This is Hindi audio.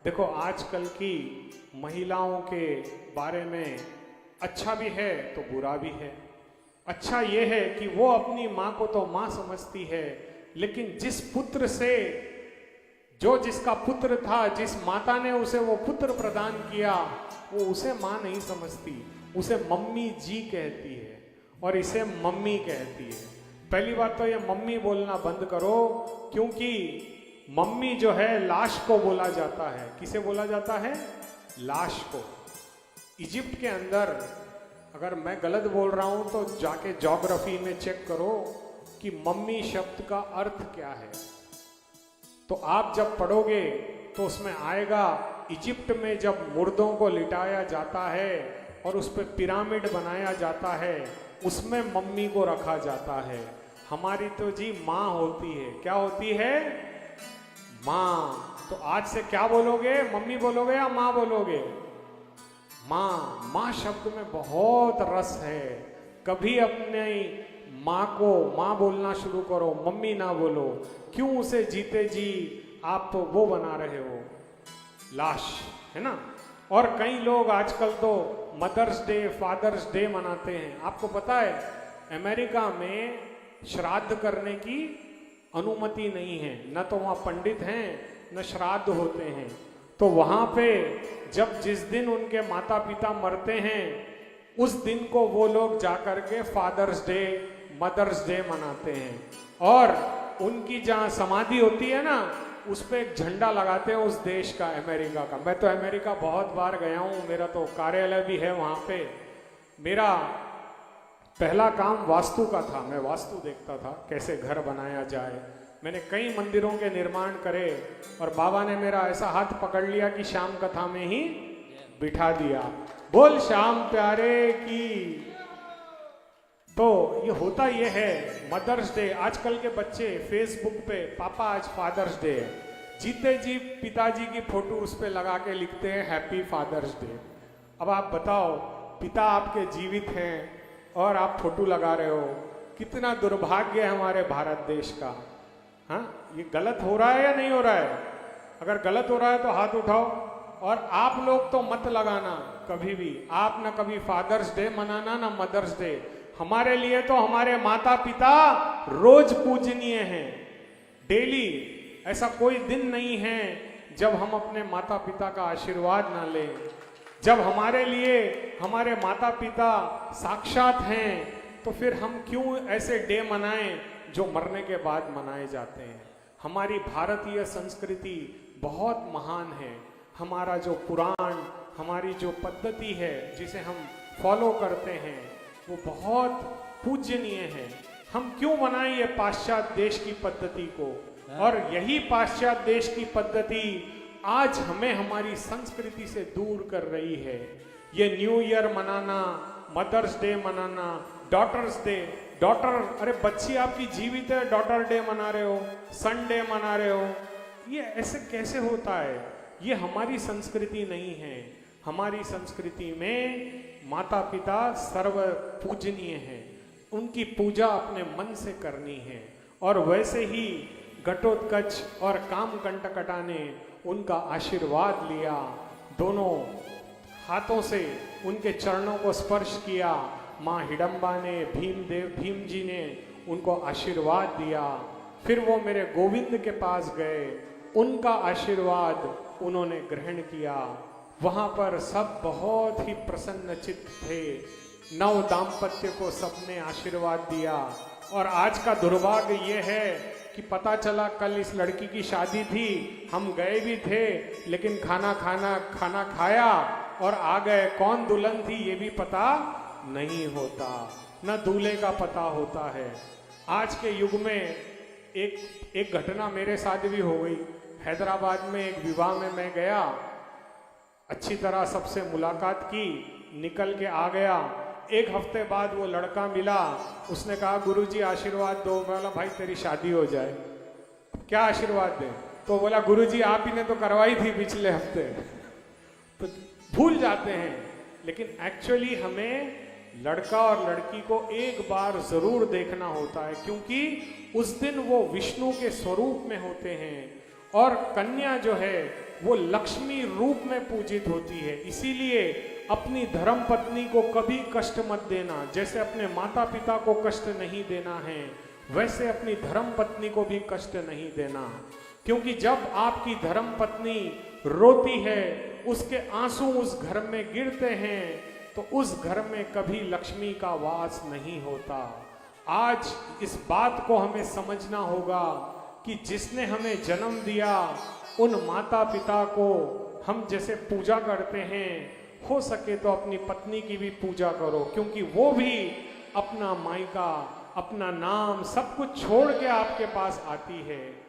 देखो, आजकल की महिलाओं के बारे में अच्छा भी है तो बुरा भी है। अच्छा ये है कि वो अपनी माँ को तो माँ समझती है, लेकिन जिस पुत्र से, जो जिसका पुत्र था, जिस माता ने उसे वो पुत्र प्रदान किया, वो उसे माँ नहीं समझती, उसे मम्मी जी कहती है और इसे मम्मी कहती है। पहली बात तो ये मम्मी बोलना बंद करो, क्योंकि मम्मी जो है लाश को बोला जाता है। किसे बोला जाता है? लाश को। इजिप्ट के अंदर, अगर मैं गलत बोल रहा हूं तो जाके ज्योग्राफी में चेक करो कि मम्मी शब्द का अर्थ क्या है। तो आप जब पढ़ोगे तो उसमें आएगा, इजिप्ट में जब मुर्दों को लिटाया जाता है और उस पर पिरामिड बनाया जाता है, उसमें मम्मी को रखा जाता है। हमारी तो जी माँ होती है। क्या होती है? माँ। तो आज से क्या बोलोगे? मम्मी बोलोगे या माँ बोलोगे? माँ। माँ शब्द में बहुत रस है। कभी अपने माँ को माँ बोलना शुरू करो, मम्मी ना बोलो। क्यों उसे जीते जी आप वो बना रहे हो? लाश, है ना। और कई लोग आजकल तो मदर्स डे, फादर्स डे मनाते हैं। आपको पता है अमेरिका में श्राद्ध करने की अनुमति नहीं है, न तो वहाँ पंडित हैं न श्राद्ध होते हैं। तो वहाँ पे जब जिस दिन उनके माता पिता मरते हैं, उस दिन को वो लोग जाकर के फादर्स डे, मदर्स डे मनाते हैं। और उनकी जहाँ समाधि होती है ना, उस पर एक झंडा लगाते हैं उस देश का, अमेरिका का। मैं तो अमेरिका बहुत बार गया हूँ, मेरा तो कार्यालय भी है वहाँ पे। मेरा पहला काम वास्तु का था। मैं वास्तु देखता था, कैसे घर बनाया जाए। मैंने कई मंदिरों के निर्माण करे और बाबा ने मेरा ऐसा हाथ पकड़ लिया कि शाम कथा में ही बिठा दिया। बोल श्याम प्यारे की। तो ये होता ये है मदर्स डे। आजकल के बच्चे फेसबुक पे, पापा आज फादर्स डे है, जीते जी पिताजी की फोटो उस पे लगा के लिखते हैं हैप्पी फादर्स डे। अब आप बताओ, पिता आपके जीवित हैं और आप फोटो लगा रहे हो। कितना दुर्भाग्य है हमारे भारत देश का। हाँ, ये गलत हो रहा है या नहीं हो रहा है? अगर गलत हो रहा है तो हाथ उठाओ। और आप लोग तो मत लगाना कभी भी। आप ना कभी फादर्स डे मनाना ना मदर्स डे। हमारे लिए तो हमारे माता पिता रोज पूजनीय हैं, डेली। ऐसा कोई दिन नहीं है जब हम अपने माता पिता का आशीर्वाद ना लें। जब हमारे लिए हमारे माता पिता साक्षात हैं, तो फिर हम क्यों ऐसे डे मनाएं जो मरने के बाद मनाए जाते हैं। हमारी भारतीय संस्कृति बहुत महान है। हमारा जो पुराण, हमारी जो पद्धति है जिसे हम फॉलो करते हैं, वो बहुत पूजनीय है। हम क्यों मनाएं ये पाश्चात्य देश की पद्धति को? और यही पाश्चात्य देश की पद्धति आज हमें हमारी संस्कृति से दूर कर रही है। ये न्यू ईयर मनाना, मदर्स डे मनाना, डॉटर्स डे। डॉटर, अरे बच्ची आपकी जीवित है, डॉटर डे मना रहे हो, सन डे मना रहे हो। ये ऐसे कैसे होता है? ये हमारी संस्कृति नहीं है। हमारी संस्कृति में माता पिता सर्व पूजनीय हैं। उनकी पूजा अपने मन से करनी है। और वैसे ही घटोत्कच और कामकंटकटा ने उनका आशीर्वाद लिया, दोनों हाथों से उनके चरणों को स्पर्श किया। माँ हिडम्बा ने, भीम जी ने उनको आशीर्वाद दिया। फिर वो मेरे गोविंद के पास गए, उनका आशीर्वाद उन्होंने ग्रहण किया। वहाँ पर सब बहुत ही प्रसन्नचित्त थे। नव दाम्पत्य को सबने आशीर्वाद दिया। और आज का दुर्भाग्य ये है कि पता चला कल इस लड़की की शादी थी, हम गए भी थे, लेकिन खाना खाया और आ गए। कौन दुल्हन थी ये भी पता नहीं होता, न दूल्हे का पता होता है। आज के युग में एक घटना मेरे साथ भी हो गई। हैदराबाद में एक विवाह में मैं गया, अच्छी तरह सबसे मुलाकात की, निकल के आ गया। एक हफ्ते बाद वो लड़का मिला, उसने कहा गुरुजी आशीर्वाद दो। मैं बोला भाई तेरी शादी हो जाए, क्या आशीर्वाद दे? तो बोला गुरुजी आप ही ने तो करवाई थी पिछले हफ्ते। तो भूल जाते हैं, लेकिन एक्चुअली हमें लड़का और लड़की को एक बार जरूर देखना होता है, क्योंकि उस दिन वो विष्णु के स्वरूप में होते हैं और कन्या जो है वो लक्ष्मी रूप में पूजित होती है। इसीलिए अपनी धर्म पत्नी को कभी कष्ट मत देना। जैसे अपने माता पिता को कष्ट नहीं देना है, वैसे अपनी धर्म पत्नी को भी कष्ट नहीं देना। क्योंकि जब आपकी धर्म पत्नी रोती है, उसके आंसू उस घर में गिरते हैं, तो उस घर में कभी लक्ष्मी का वास नहीं होता। आज इस बात को हमें समझना होगा कि जिसने हमें जन्म दिया, उन माता पिता को हम जैसे पूजा करते हैं, हो सके तो अपनी पत्नी की भी पूजा करो, क्योंकि वो भी अपना मायका, अपना नाम सब कुछ छोड़ के आपके पास आती है।